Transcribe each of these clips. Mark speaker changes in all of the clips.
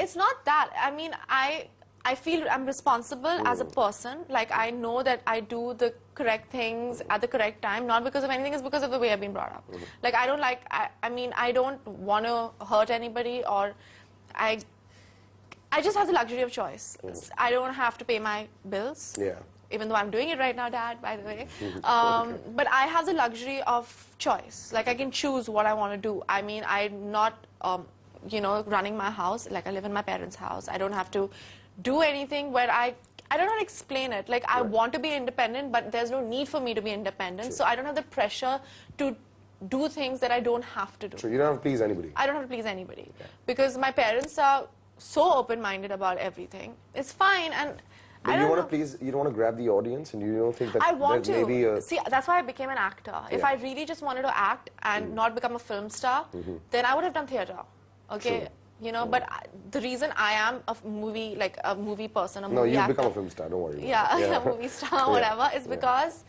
Speaker 1: it's not that. I mean, I feel I'm responsible as a person. Like, I know that I do the correct things at the correct time, not because of anything, it's because of the way I've been brought up. Like, I don't like, I mean, I don't want to hurt anybody, or I just have the luxury of choice. I don't have to pay my bills.
Speaker 2: Yeah.
Speaker 1: Even though I'm doing it right now, Dad, by the way. But I have the luxury of choice. Like, I can choose what I want to do. I mean, I'm not, you know, running my house. Like, I live in my parents' house. I don't have to do anything where I don't know how to explain it. Like, I want to be independent, but there's no need for me to be independent. So I don't have the pressure to do things that I don't have to do.
Speaker 2: So you don't have to please anybody.
Speaker 1: I don't have to please anybody. Because my parents are so open-minded about everything. It's fine, and
Speaker 2: but you want to please, you don't want to grab the audience, and you don't think that
Speaker 1: I want to.
Speaker 2: Maybe a...
Speaker 1: See, that's why I became an actor. If I really just wanted to act and not become a film star, then I would have done theatre. Okay?
Speaker 2: Sure.
Speaker 1: You know, but the reason I am a movie, like a movie person, a movie
Speaker 2: No, you've
Speaker 1: actor,
Speaker 2: become a film star, don't worry.
Speaker 1: Yeah, a movie star, whatever, is because,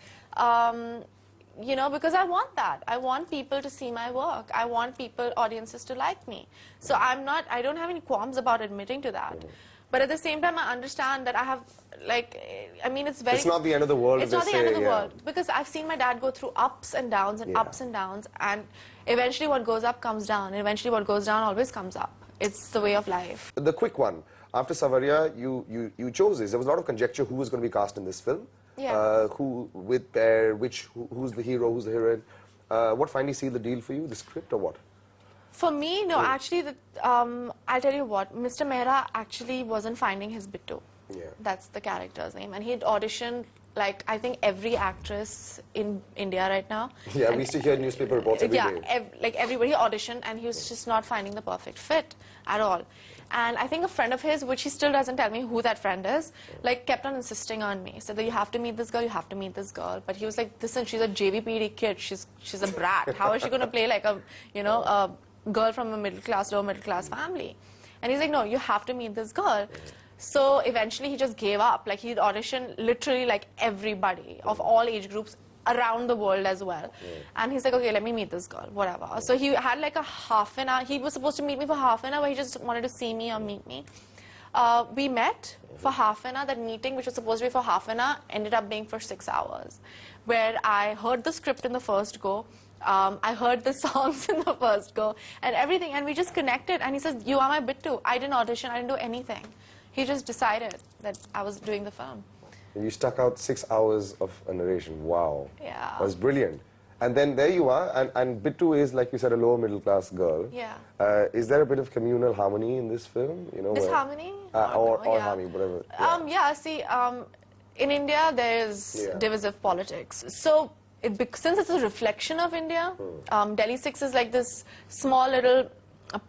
Speaker 1: you know, because I want that. I want people to see my work. I want audiences to like me. So I don't have any qualms about admitting to that. But at the same time, I understand that I have, like, I mean, it's very...
Speaker 2: It's not the end of the world.
Speaker 1: It's not the end of the world. Because I've seen my dad go through ups and downs and ups and downs. And eventually what goes up comes down. And eventually what goes down always comes up. It's the way of life.
Speaker 2: The quick one. After Savaria, you chose this. There was a lot of conjecture who was going to be cast in this film.
Speaker 1: Yeah.
Speaker 2: Who's the hero, who's the heroine. What finally sealed the deal for you? The script or what?
Speaker 1: For me, no, actually, I'll tell you what, Mr. Mehra actually wasn't finding his Bittu.
Speaker 2: Yeah.
Speaker 1: That's the character's name. And he had auditioned, like, I think every actress in India right now.
Speaker 2: Yeah, we used to hear newspaper reports every day.
Speaker 1: Yeah, like everybody auditioned, and he was just not finding the perfect fit at all. And I think a friend of his, which he still doesn't tell me who that friend is, like, kept on insisting on me. Said that you have to meet this girl, you have to meet this girl. But he was like, listen, she's a JVPD kid, she's a brat. How is she going to play like a, you know, a girl from a lower middle class family? And he's like, no, you have to meet this girl. So eventually he just gave up. Like, he'd auditioned literally like everybody of all age groups around the world as well. And he's like, okay, let me meet this girl, whatever. So he had like a half an hour. He was supposed to meet me for half an hour, but he just wanted to see me or meet me. We met for half an hour. That meeting, which was supposed to be for half an hour, ended up being for 6 hours, where I heard the script in the first go. I heard the songs in the first go and everything, and we just connected. And he says, you are my Bittu. I didn't audition, I didn't do anything. He just decided that I was doing the film.
Speaker 2: You stuck out 6 hours of a narration. Wow.
Speaker 1: Yeah.
Speaker 2: That was brilliant. And then there you are, and Bittu is, like you said, a lower middle class girl.
Speaker 1: Yeah.
Speaker 2: Is there a bit of communal harmony in this film? You know,
Speaker 1: Disharmony?
Speaker 2: or harmony, whatever.
Speaker 1: Yeah, see, in India there's divisive politics. So, since it's a reflection of India, Delhi 6 is like this small little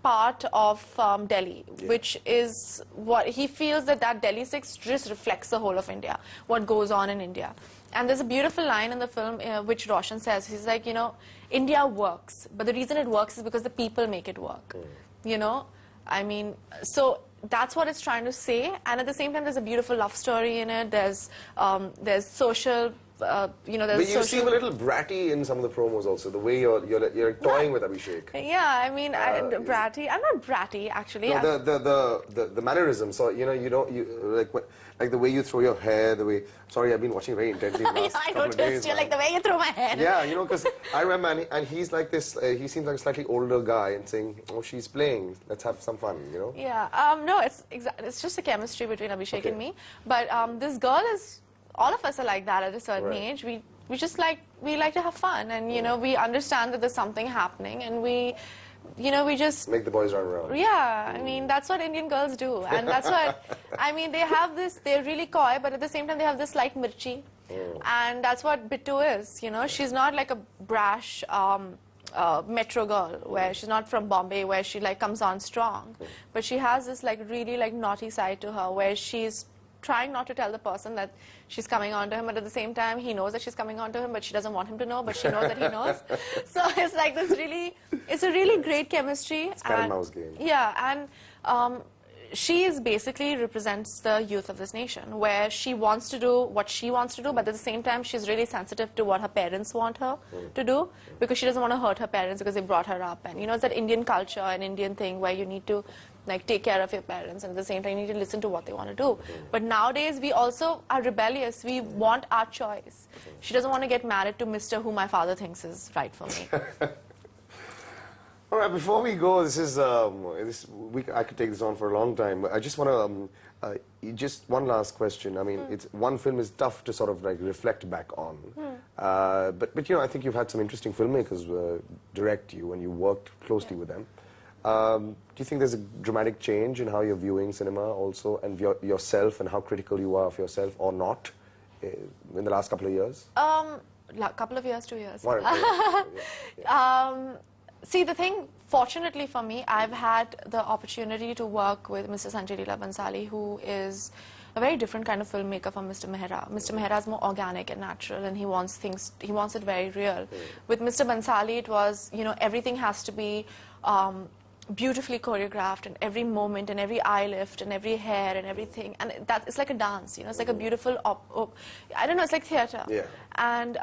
Speaker 1: part of Delhi, which is what he feels that Delhi 6 just reflects the whole of India, what goes on in India. And there's a beautiful line in the film which Roshan says. He's like, you know, India works, but the reason it works is because the people make it work. You know, I mean, so that's what it's trying to say. And at the same time, there's a beautiful love story in it. There's social. You know,
Speaker 2: but you seem a little bratty in some of the promos also, the way you're toying with Abhishek.
Speaker 1: Yeah, I mean, bratty. I'm not bratty, actually.
Speaker 2: No, the mannerisms. So you know, like the way you throw your hair, the way. Sorry, I've been watching very intently the last couple of days.
Speaker 1: You like the way you throw my hair.
Speaker 2: Yeah, you know, because I remember, and he's like this. He seems like a slightly older guy, and saying, "Oh, she's playing. Let's have some fun," you know.
Speaker 1: Yeah. No, it's just a chemistry between Abhishek and me. But this girl is. All of us are like that at a certain age. We just like to have fun, and you know, we understand that there's something happening, and we just
Speaker 2: make the boys run around.
Speaker 1: Yeah, I mean, that's what Indian girls do, and that's what I mean. They have this. They're really coy, but at the same time, they have this slight mirchi, and that's what Bittu is. You know, she's not like a brash metro girl where she's not from Bombay, where she like comes on strong, but she has this like really like naughty side to her, where she's trying not to tell the person that she's coming on to him, but at the same time, he knows that she's coming on to him, but she doesn't want him to know, but she knows that he knows. So it's like this it's a really great chemistry.
Speaker 2: It's cat and mouse game.
Speaker 1: Yeah, and she basically represents the youth of this nation, where she wants to do what she wants to do, but at the same time, she's really sensitive to what her parents want her to do, because she doesn't want to hurt her parents because they brought her up. And you know, it's that Indian culture, an Indian thing where you need to like take care of your parents, and at the same time you need to listen to what they want to do. But nowadays we also are rebellious. We want our choice. She doesn't want to get married to Mr. who my father thinks is right for me.
Speaker 2: All right, before we go, I could take this on for a long time, but I just want to, just one last question. I mean, one film is tough to sort of like reflect back on. But you know, I think you've had some interesting filmmakers direct you and you worked closely with them. Do you think there's a dramatic change in how you're viewing cinema also, and yourself, and how critical you are of yourself or not in the last couple of years?
Speaker 1: Couple of years, 2 years.
Speaker 2: Yeah.
Speaker 1: See, the thing, fortunately for me, I've had the opportunity to work with Mr. Sanjay Leela Bhansali, who is a very different kind of filmmaker from Mr. Mehra. Mr. Mehra is more organic and natural, and he wants it very real. With Mr. Bhansali, it was, you know, everything has to be beautifully choreographed, and every moment and every eye lift and every hair and everything, and it's like a dance, you know, it's like a beautiful I don't know, it's like theater.
Speaker 2: Yeah.
Speaker 1: And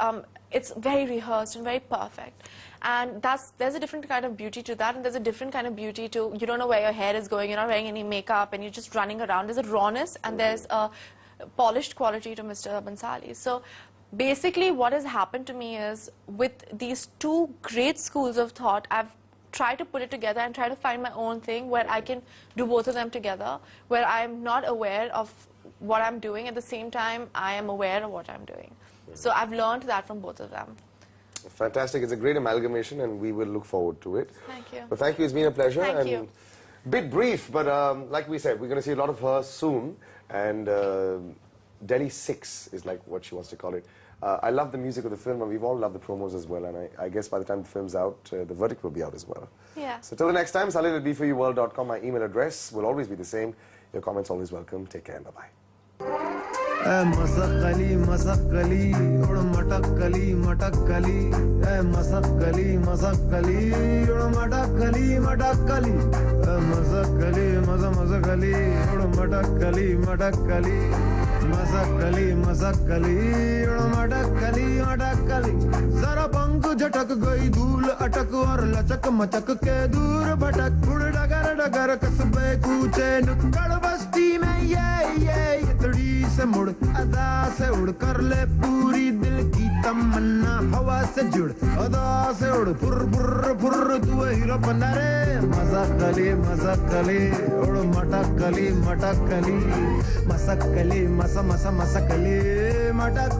Speaker 1: it's very rehearsed and very perfect, and there's a different kind of beauty to that, and there's a different kind of beauty to, you don't know where your hair is going, you're not wearing any makeup, and you're just running around. There's a rawness and there's a polished quality to Mr. Bhansali. So basically what has happened to me is, with these two great schools of thought, I've try to put it together and try to find my own thing where I can do both of them together, where I'm not aware of what I'm doing, at the same time I am aware of what I'm doing. So I've learned that from both of them.
Speaker 2: Fantastic. It's a great amalgamation, and we will look forward to it.
Speaker 1: Thank you.
Speaker 2: But thank you. It's been a pleasure.
Speaker 1: Thank you.
Speaker 2: Bit brief, but like we said, we're going to see a lot of her soon. And Delhi 6 is like what she wants to call it. I love the music of the film, and we've all loved the promos as well. And I guess by the time the film's out, the verdict will be out as well.
Speaker 1: Yeah.
Speaker 2: So till the next time, salil@b4uworld.com. My email address will always be the same. Your comments always welcome. Take care and bye-bye.
Speaker 3: Masakkali Masakkali उड़ मटक्कली मटक्कली मसक्कली मसक्कली उड़ मटक्कली मटक्कली मसक्कली मसक्कली उड़ मटक्कली मटक्कली मसक्कली मसक्कली उड़ मटक्कली मटक्कली जरा पंख झटक गई धूल अटक और लचक मचक के दूर भटक उड़ डगर डगर कस्बे कूचे नुक्कड़ बस्ती में ये इतड़ी से मुड़ अदा से उड़ कर ले पूरी दिल की तमन्ना हवा से जुड़ अदा से उड़ फुर फुर फुर तू हीरो बना रे मसक्कली मसक्कली उड़ मटक्कली मटक्कली मसक्कली मसक्कली मटक